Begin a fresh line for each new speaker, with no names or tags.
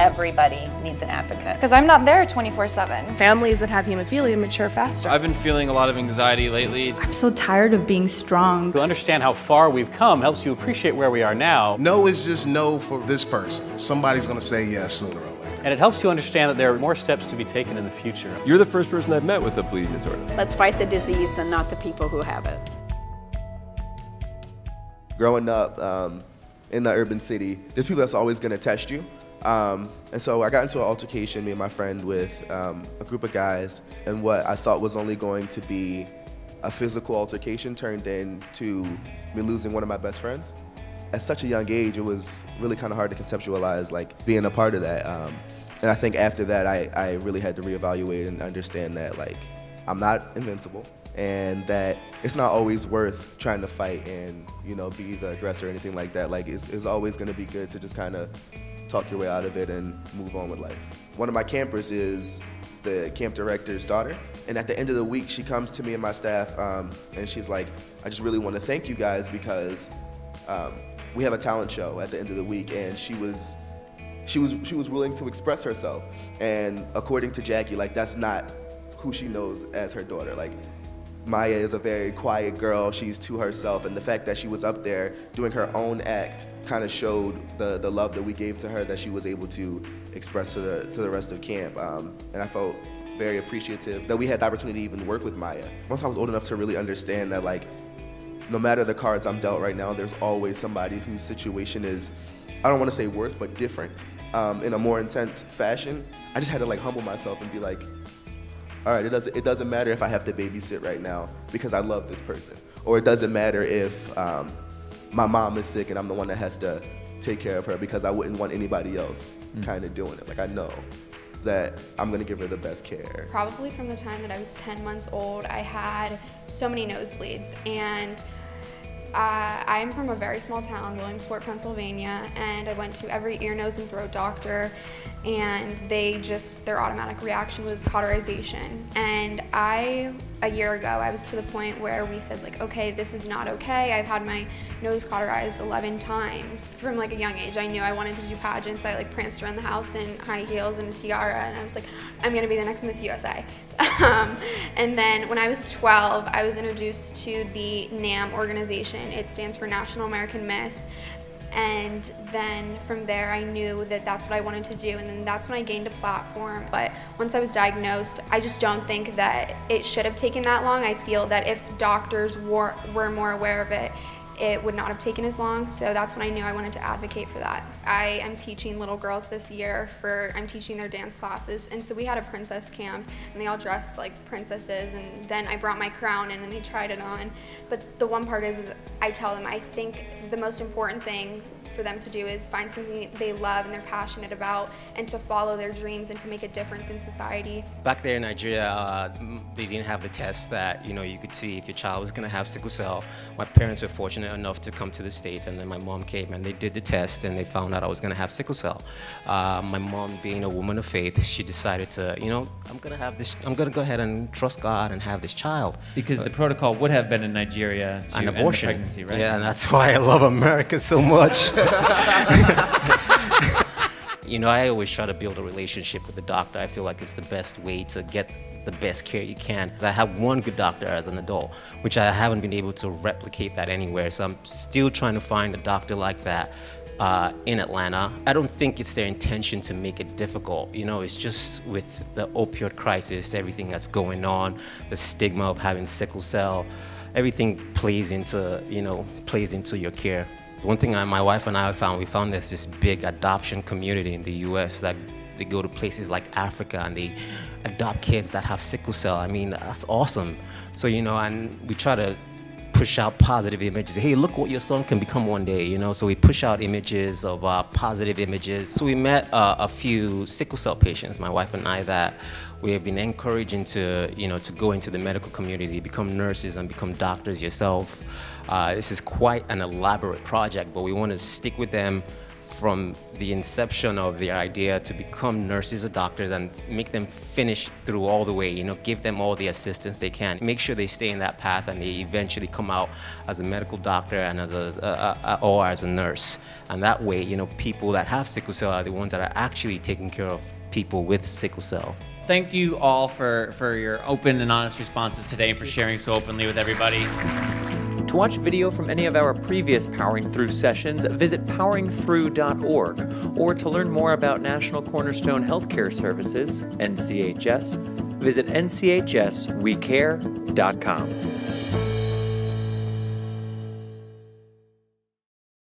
everybody needs an advocate.
Because I'm not there 24/7.
Families that have hemophilia mature faster.
I've been feeling a lot of anxiety lately.
I'm so tired of being strong.
To understand how far we've come helps you appreciate where we are now.
No is just no for this person. Somebody's gonna say yes sooner or later.
And it helps you understand that there are more steps to be taken in the future.
You're the first person I've met with a bleeding disorder.
Let's fight the disease and not the people who have it.
Growing up in the urban city, there's people that's always gonna test you. And so I got into an altercation, me and my friend, with a group of guys, and what I thought was only going to be a physical altercation turned into me losing one of my best friends. At such a young age, it was really kind of hard to conceptualize like being a part of that. And I think after that, I really had to reevaluate and understand that like I'm not invincible, and that it's not always worth trying to fight and be the aggressor or anything like that. Like it's always going to be good to just kind of talk your way out of it and move on with life. One of my campers is the camp director's daughter, and at the end of the week, she comes to me and my staff, and she's like, "I just really want to thank you guys because we have a talent show at the end of the week," and she was willing to express herself. And according to Jackie, like that's not who she knows as her daughter. Like Maya is a very quiet girl. She's to herself, and the fact that she was up there doing her own act kind of showed the love that we gave to her, that she was able to express to the rest of camp. And I felt very appreciative that we had the opportunity to even work with Maya. Once I was old enough to really understand that like no matter the cards I'm dealt right now, there's always somebody whose situation is, I don't want to say worse, but different, in a more intense fashion. I just had to like humble myself and be like, all right, it doesn't matter if I have to babysit right now because I love this person. Or it doesn't matter if my mom is sick and I'm the one that has to take care of her because I wouldn't want anybody else kind of doing it. Like I know that I'm gonna give her the best care.
Probably from the time that I was 10 months old, I had so many nosebleeds, and I'm from a very small town, Williamsport, Pennsylvania, and I went to every ear, nose, and throat doctor, and their automatic reaction was cauterization. And a year ago, I was to the point where we said like, okay, this is not okay. I've had my nose cauterized 11 times. From like a young age, I knew I wanted to do pageants. I like pranced around the house in high heels and a tiara, and I was like, I'm gonna be the next Miss USA. And then when I was 12, I was introduced to the NAM organization. It stands for National American Miss. And then from there, I knew that that's what I wanted to do, and then that's when I gained a platform. But once I was diagnosed, I just don't think that it should have taken that long. I feel that if doctors were more aware of it, it would not have taken as long. So that's when I knew I wanted to advocate for that. I am teaching little girls this year I'm teaching their dance classes. And so we had a princess camp, and they all dressed like princesses, and then I brought my crown in and they tried it on. But the one part is I tell them I think the most important thing for them to do is find something they love and they're passionate about, and to follow their dreams and to make a difference in society.
Back there in Nigeria, they didn't have the test that you could see if your child was going to have sickle cell. My parents were fortunate enough to come to the States, and then my mom came and they did the test and they found out I was going to have sickle cell. My mom, being a woman of faith, she decided to, I'm going to go ahead and trust God and have this child.
Because the protocol would have been in Nigeria to
an
end the
abortion.
pregnancy, right?
Yeah, and that's why I love America so much. I always try to build a relationship with the doctor. I feel like it's the best way to get the best care you can. I have one good doctor as an adult, which I haven't been able to replicate that anywhere. So I'm still trying to find a doctor like that in Atlanta. I don't think it's their intention to make it difficult. It's just with the opioid crisis, everything that's going on, the stigma of having sickle cell, everything plays into your care. One thing my wife and I found, we found there's this big adoption community in the U.S. that they go to places like Africa and they adopt kids that have sickle cell. I mean, that's awesome. So, and we try to push out positive images. Hey, look what your son can become one day, So we push out images of positive images. So we met a few sickle cell patients, my wife and I, that we have been encouraging to go into the medical community, become nurses and become doctors yourself. This is quite an elaborate project, but we want to stick with them from the inception of their idea to become nurses or doctors and make them finish through all the way, give them all the assistance they can. Make sure they stay in that path and they eventually come out as a medical doctor and or as a nurse. And that way, people that have sickle cell are the ones that are actually taking care of people with sickle cell.
Thank you all for your open and honest responses today and for sharing so openly with everybody.
To watch video from any of our previous Powering Through sessions, visit poweringthrough.org, or to learn more about National Cornerstone Healthcare Services, NCHS, visit nchswecare.com.